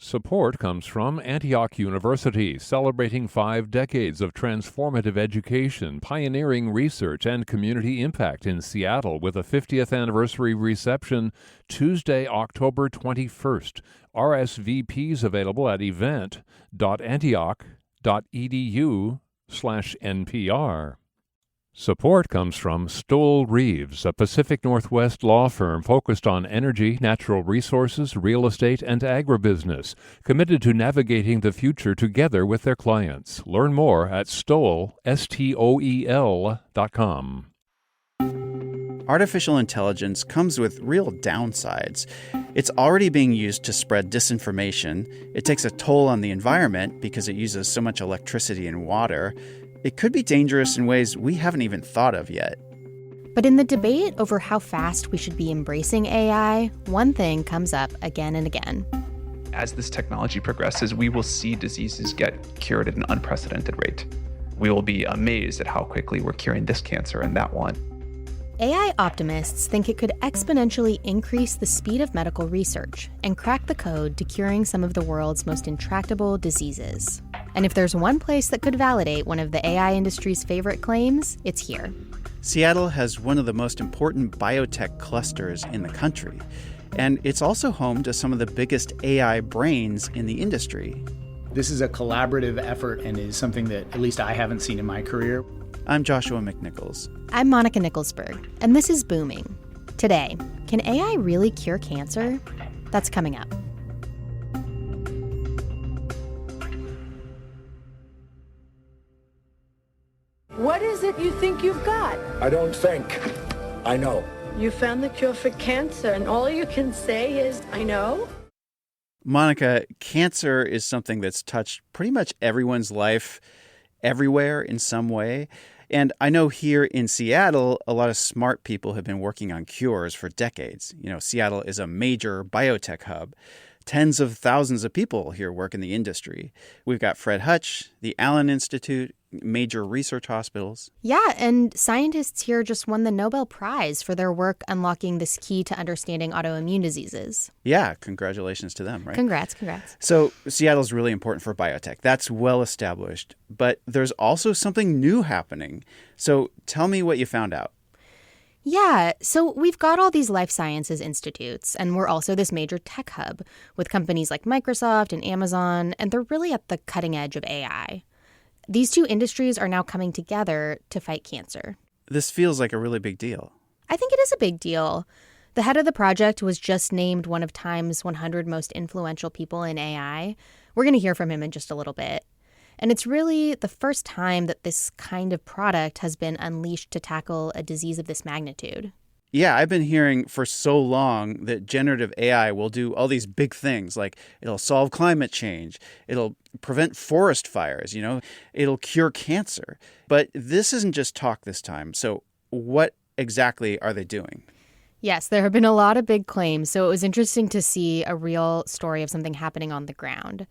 Support comes from Antioch University, celebrating 5 decades of transformative education, pioneering research, and community impact in Seattle with a 50th anniversary reception Tuesday, October 21st. RSVPs available at event.antioch.edu/NPR. Support comes from Stoll Reeves, a Pacific Northwest law firm focused on energy, natural resources, real estate, and agribusiness, committed to navigating the future together with their clients. Learn more at stoel.com. Artificial intelligence comes with real downsides. It's already being used to spread disinformation. It takes a toll on the environment because it uses so much electricity and water. It could be dangerous in ways we haven't even thought of yet. But in the debate over how fast we should be embracing AI, one thing comes up again and again. As this technology progresses, we will see diseases get cured at an unprecedented rate. We will be amazed at how quickly we're curing this cancer and that one. AI optimists think it could exponentially increase the speed of medical research and crack the code to curing some of the world's most intractable diseases. And if there's one place that could validate one of the AI industry's favorite claims, it's here. Seattle has one of the most important biotech clusters in the country, and it's also home to some of the biggest AI brains in the industry. This is a collaborative effort and is something that at least I haven't seen in my career. I'm Joshua McNichols. I'm Monica Nicholsberg, and this is Booming. Today, can AI really cure cancer? That's coming up. What is it you think you've got? I don't think. I know. You found the cure for cancer, and all you can say is, I know? Monica, cancer is something that's touched pretty much everyone's life, everywhere in some way. And I know here in Seattle, a lot of smart people have been working on cures for decades. You know, Seattle is a major biotech hub. Tens of thousands of people here work in the industry. We've got Fred Hutch, the Allen Institute, major research hospitals. Yeah, and scientists here just won the Nobel Prize for their work unlocking this key to understanding autoimmune diseases. Yeah, congratulations to them, right? Congrats. So Seattle's really important for biotech. That's well established. But there's also something new happening. So tell me what you found out. Yeah, so we've got all these life sciences institutes, and we're also this major tech hub with companies like Microsoft and Amazon, and they're really at the cutting edge of AI. These two industries are now coming together to fight cancer. This feels like a really big deal. I think it is a big deal. The head of the project was just named one of Time's 100 most influential people in AI. We're going to hear from him in just a little bit. And it's really the first time that this kind of product has been unleashed to tackle a disease of this magnitude. Yeah, I've been hearing for so long that generative AI will do all these big things, like it'll solve climate change, it'll prevent forest fires, it'll cure cancer. But this isn't just talk this time. So what exactly are they doing? Yes, there have been a lot of big claims, so it was interesting to see a real story of something happening on the ground.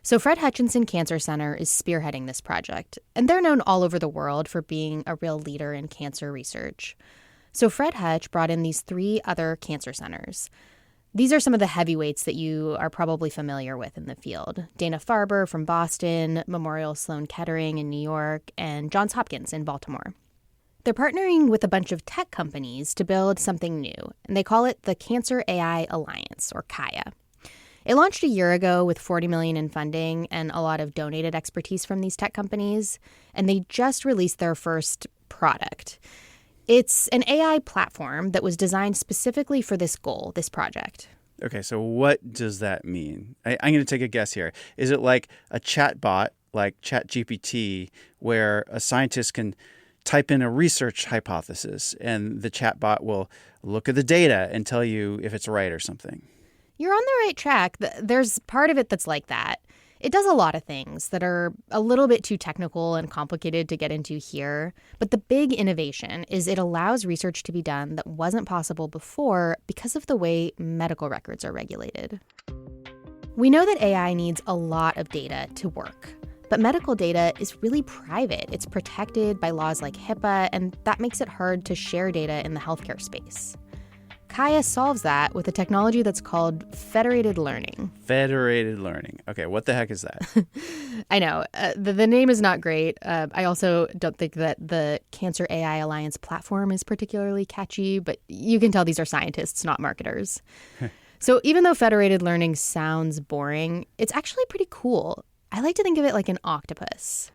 So Fred Hutchinson Cancer Center is spearheading this project, and they're known all over the world for being a real leader in cancer research. So Fred Hutch brought in these 3 other cancer centers. These are some of the heavyweights that you are probably familiar with in the field. Dana-Farber from Boston, Memorial Sloan Kettering in New York, and Johns Hopkins in Baltimore. They're partnering with a bunch of tech companies to build something new, and they call it the Cancer AI Alliance, or KUOW. It launched a year ago with $40 million in funding and a lot of donated expertise from these tech companies, and they just released their first product. It's an AI platform that was designed specifically for this goal, this project. Okay, so what does that mean? I'm going to take a guess here. Is it like a chat bot, like ChatGPT, where a scientist can type in a research hypothesis and the chat bot will look at the data and tell you if it's right or something? You're on the right track. There's part of it that's like that. It does a lot of things that are a little bit too technical and complicated to get into here. But the big innovation is it allows research to be done that wasn't possible before because of the way medical records are regulated. We know that AI needs a lot of data to work. But medical data is really private. It's protected by laws like HIPAA, and that makes it hard to share data in the healthcare space. KUOW solves that with a technology that's called federated learning. Federated learning. Okay, what the heck is that? I know. The name is not great. I also don't think that the Cancer AI Alliance platform is particularly catchy, but you can tell these are scientists, not marketers. So even though federated learning sounds boring, it's actually pretty cool. I like to think of it like an octopus.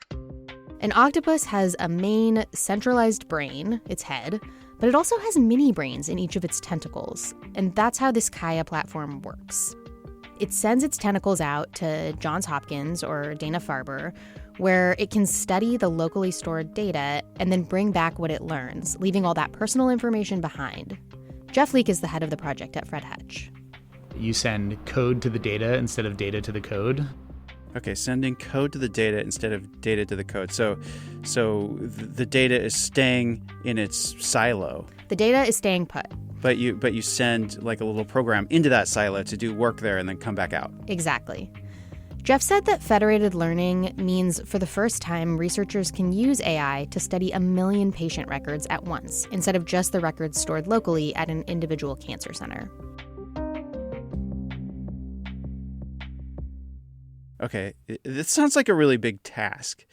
An octopus has a main centralized brain, its head, but it also has mini brains in each of its tentacles. And that's how this KUOW platform works. It sends its tentacles out to Johns Hopkins or Dana-Farber, where it can study the locally stored data and then bring back what it learns, leaving all that personal information behind. Jeff Leake is the head of the project at Fred Hutch. You send code to the data instead of data to the code. Okay, sending code to the data instead of data to the code. So the data is staying in its silo. The data is staying put. But you send like a little program into that silo to do work there and then come back out. Exactly. Jeff said that federated learning means for the first time, researchers can use AI to study 1 million patient records at once, instead of just the records stored locally at an individual cancer center. Okay, this sounds like a really big task.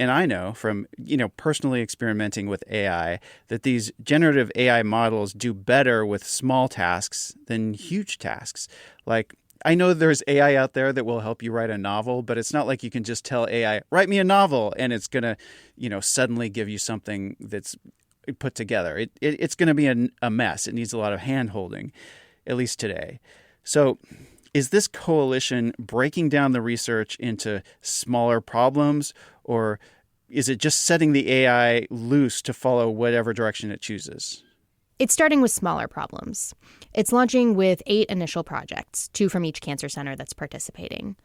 And I know from, personally experimenting with AI that these generative AI models do better with small tasks than huge tasks. Like, I know there's AI out there that will help you write a novel, but it's not like you can just tell AI, write me a novel, and it's going to, suddenly give you something that's put together. It's going to be a mess. It needs a lot of hand-holding, at least today. So is this coalition breaking down the research into smaller problems, or is it just setting the AI loose to follow whatever direction it chooses? It's starting with smaller problems. It's launching with 8 initial projects, 2 from each cancer center that's participating.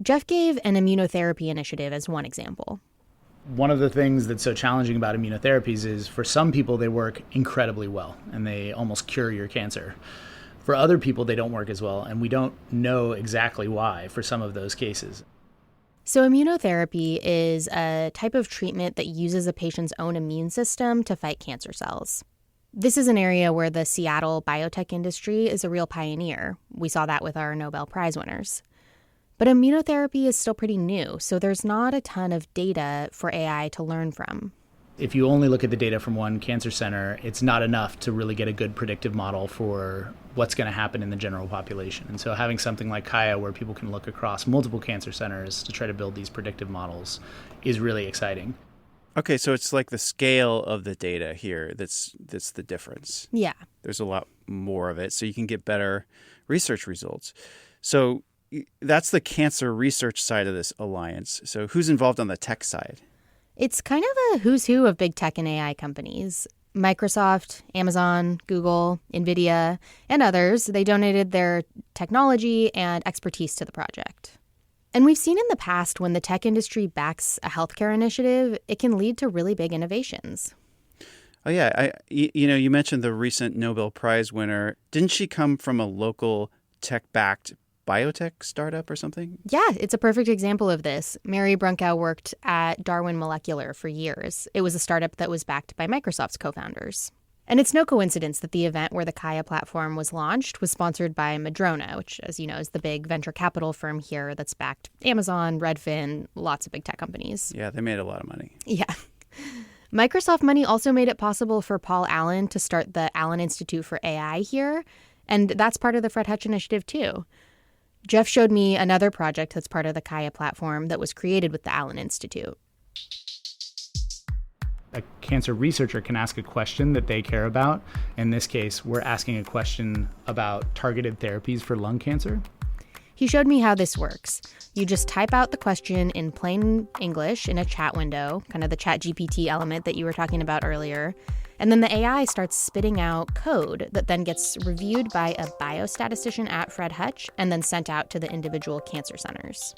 Jeff gave an immunotherapy initiative as one example. One of the things that's so challenging about immunotherapies is for some people they work incredibly well and they almost cure your cancer. For other people, they don't work as well, and we don't know exactly why for some of those cases. So immunotherapy is a type of treatment that uses a patient's own immune system to fight cancer cells. This is an area where the Seattle biotech industry is a real pioneer. We saw that with our Nobel Prize winners. But immunotherapy is still pretty new, so there's not a ton of data for AI to learn from. If you only look at the data from one cancer center, it's not enough to really get a good predictive model for what's going to happen in the general population. And so having something like KUOW where people can look across multiple cancer centers to try to build these predictive models is really exciting. Okay, so it's like the scale of the data here that's the difference. Yeah. There's a lot more of it, so you can get better research results. So that's the cancer research side of this alliance. So who's involved on the tech side? It's kind of a who's who of big tech and AI companies. Microsoft, Amazon, Google, NVIDIA, and others, they donated their technology and expertise to the project. And we've seen in the past when the tech industry backs a healthcare initiative, it can lead to really big innovations. Oh, yeah. You mentioned the recent Nobel Prize winner. Didn't she come from a local tech-backed biotech startup or something? Yeah, it's a perfect example of this. Mary Brunkow worked at Darwin Molecular for years. It was a startup that was backed by Microsoft's co-founders. And it's no coincidence that the event where the KUOW platform was launched was sponsored by Madrona, which, as you know, is the big venture capital firm here that's backed Amazon, Redfin, lots of big tech companies. Yeah, they made a lot of money. Yeah. Microsoft money also made it possible for Paul Allen to start the Allen Institute for AI here, and that's part of the Fred Hutch initiative too. Jeff showed me another project that's part of the KUOW platform that was created with the Allen Institute. A cancer researcher can ask a question that they care about. In this case, we're asking a question about targeted therapies for lung cancer. He showed me how this works. You just type out the question in plain English in a chat window, kind of the ChatGPT element that you were talking about earlier. And then the AI starts spitting out code that then gets reviewed by a biostatistician at Fred Hutch and then sent out to the individual cancer centers.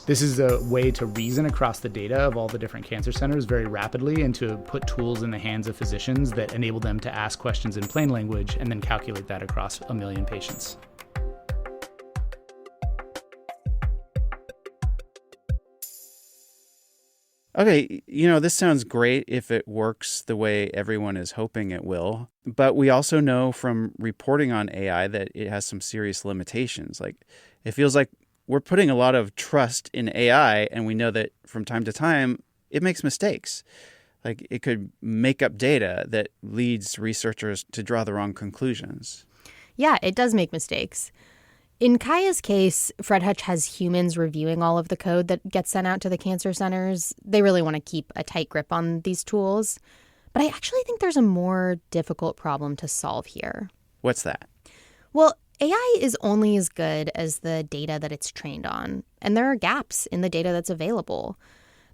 This is a way to reason across the data of all the different cancer centers very rapidly and to put tools in the hands of physicians that enable them to ask questions in plain language and then calculate that across 1 million patients. Okay, this sounds great if it works the way everyone is hoping it will. But we also know from reporting on AI that it has some serious limitations. Like, it feels like we're putting a lot of trust in AI, and we know that from time to time it makes mistakes. Like, it could make up data that leads researchers to draw the wrong conclusions. Yeah, it does make mistakes. In Kaya's case, Fred Hutch has humans reviewing all of the code that gets sent out to the cancer centers. They really want to keep a tight grip on these tools. But I actually think there's a more difficult problem to solve here. What's that? Well, AI is only as good as the data that it's trained on, and there are gaps in the data that's available.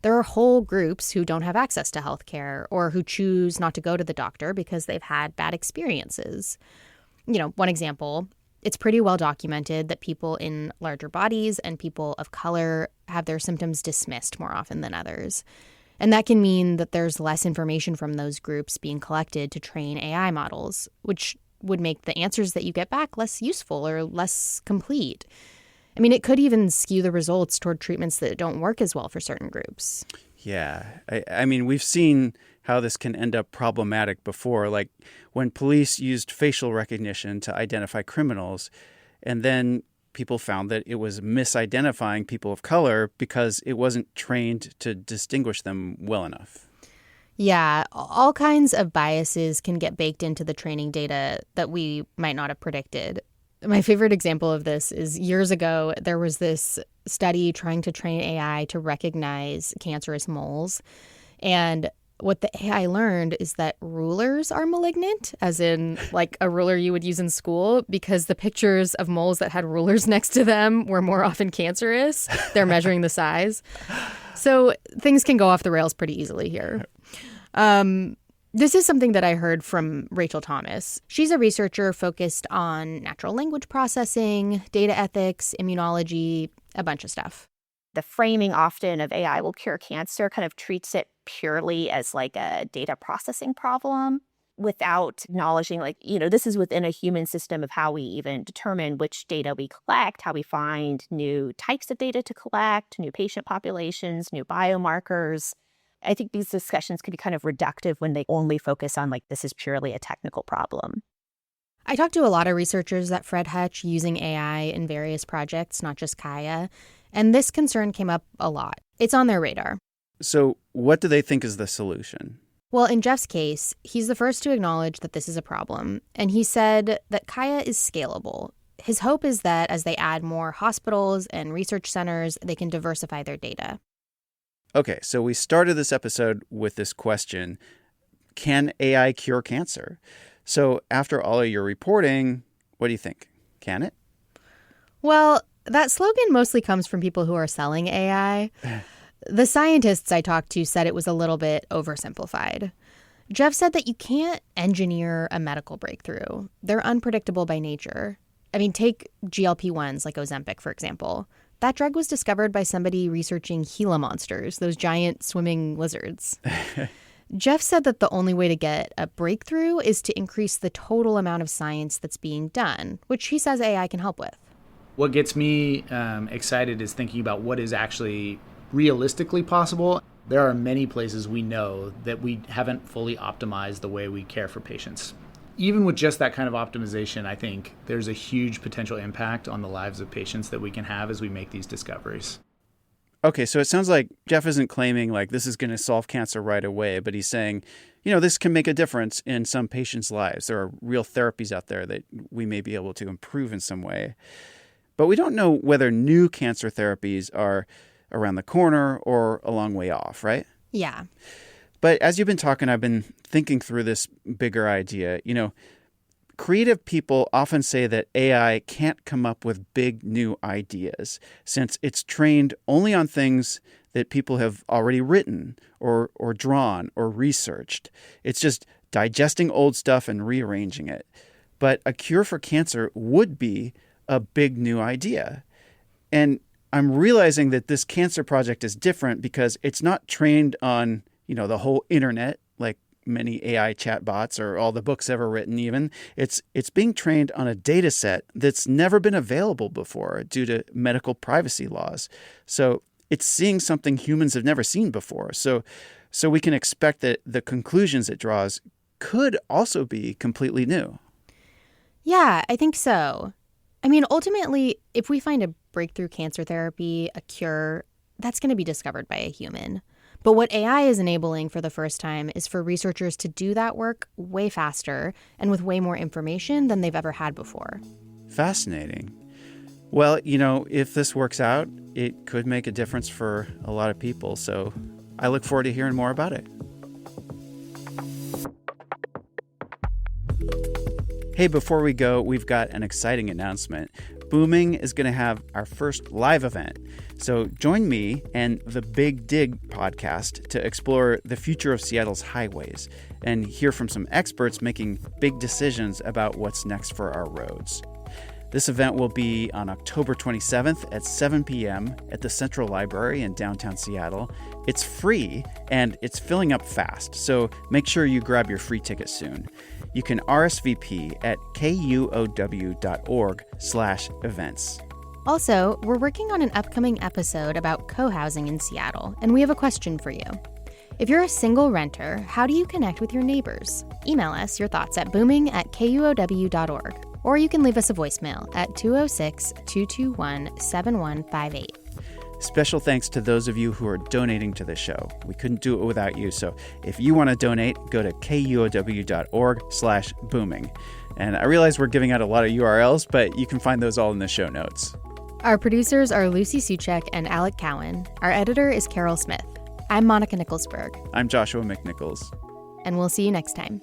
There are whole groups who don't have access to healthcare or who choose not to go to the doctor because they've had bad experiences. One example, it's pretty well documented that people in larger bodies and people of color have their symptoms dismissed more often than others. And that can mean that there's less information from those groups being collected to train AI models, which would make the answers that you get back less useful or less complete. I mean, it could even skew the results toward treatments that don't work as well for certain groups. Yeah. I mean, we've seen how this can end up problematic before, like when police used facial recognition to identify criminals, and then people found that it was misidentifying people of color because it wasn't trained to distinguish them well enough. Yeah, all kinds of biases can get baked into the training data that we might not have predicted. My favorite example of this is years ago, there was this study trying to train AI to recognize cancerous moles. And what the AI learned is that rulers are malignant, as in like a ruler you would use in school, because the pictures of moles that had rulers next to them were more often cancerous. They're measuring the size. So things can go off the rails pretty easily here. This is something that I heard from Rachel Thomas. She's a researcher focused on natural language processing, data ethics, immunology, a bunch of stuff. The framing often of AI will cure cancer kind of treats it purely as like a data processing problem without acknowledging this is within a human system of how we even determine which data we collect, how we find new types of data to collect, new patient populations, new biomarkers. I think these discussions can be kind of reductive when they only focus on this is purely a technical problem. I talked to a lot of researchers at Fred Hutch using AI in various projects, not just Kaya, and this concern came up a lot. It's on their radar. So what do they think is the solution? Well, in Jeff's case, he's the first to acknowledge that this is a problem, and he said that Kaya is scalable. His hope is that as they add more hospitals and research centers, they can diversify their data. Okay, so we started this episode with this question, can AI cure cancer? So after all of your reporting, what do you think? Can it? Well, that slogan mostly comes from people who are selling AI. The scientists I talked to said it was a little bit oversimplified. Jeff said that you can't engineer a medical breakthrough. They're unpredictable by nature. I mean, take GLP-1s like Ozempic, for example. That drug was discovered by somebody researching Gila monsters, those giant swimming lizards. Jeff said that the only way to get a breakthrough is to increase the total amount of science that's being done, which he says AI can help with. What gets me excited is thinking about what is actually realistically possible. There are many places we know that we haven't fully optimized the way we care for patients. Even with just that kind of optimization, I think there's a huge potential impact on the lives of patients that we can have as we make these discoveries. Okay, so it sounds like Jeff isn't claiming this is going to solve cancer right away, but he's saying, this can make a difference in some patients' lives. There are real therapies out there that we may be able to improve in some way. But we don't know whether new cancer therapies are around the corner or a long way off, right? Yeah. But as you've been talking, I've been thinking through this bigger idea. Creative people often say that AI can't come up with big new ideas since it's trained only on things that people have already written or drawn or researched. It's just digesting old stuff and rearranging it. But a cure for cancer would be a big new idea. And I'm realizing that this cancer project is different because it's not trained on the whole internet, like many AI chatbots or all the books ever written even. It's being trained on a data set that's never been available before due to medical privacy laws. So it's seeing something humans have never seen before. So we can expect that the conclusions it draws could also be completely new. Yeah, I think so. I mean, ultimately, if we find a breakthrough cancer therapy, a cure, that's going to be discovered by a human. But what AI is enabling for the first time is for researchers to do that work way faster and with way more information than they've ever had before. Fascinating. Well, if this works out, it could make a difference for a lot of people. So I look forward to hearing more about it. Hey, before we go, we've got an exciting announcement. Booming is going to have our first live event. So join me and the Big Dig podcast to explore the future of Seattle's highways and hear from some experts making big decisions about what's next for our roads. This event will be on October 27th at 7 p.m. at the Central Library in downtown Seattle. It's free and it's filling up fast, so make sure you grab your free ticket soon. You can RSVP at kuow.org/events. Also, we're working on an upcoming episode about co-housing in Seattle, and we have a question for you. If you're a single renter, how do you connect with your neighbors? Email us your thoughts at booming@kuow.org, or you can leave us a voicemail at 206-221-7158. Special thanks to those of you who are donating to the show. We couldn't do it without you, so if you want to donate, go to kuow.org/booming. And I realize we're giving out a lot of URLs, but you can find those all in the show notes. Our producers are Lucy Suchek and Alec Cowan. Our editor is Carol Smith. I'm Monica Nicholsberg. I'm Joshua McNichols. And we'll see you next time.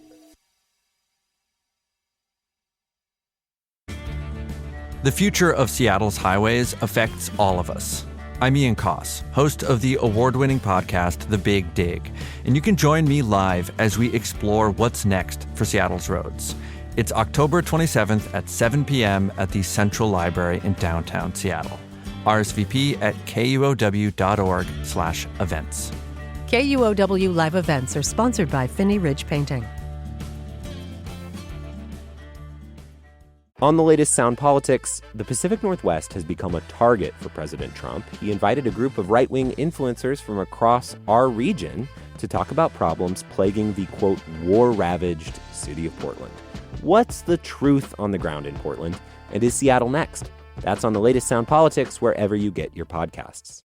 The future of Seattle's highways affects all of us. I'm Ian Koss, host of the award-winning podcast, The Big Dig, and you can join me live as we explore what's next for Seattle's roads. It's October 27th at 7 p.m. at the Central Library in downtown Seattle. RSVP at kuow.org/events. KUOW live events are sponsored by Finney Ridge Painting. On the latest Sound Politics, the Pacific Northwest has become a target for President Trump. He invited a group of right-wing influencers from across our region to talk about problems plaguing the, quote, war-ravaged city of Portland. What's the truth on the ground in Portland? And is Seattle next? That's on the latest Sound Politics, wherever you get your podcasts.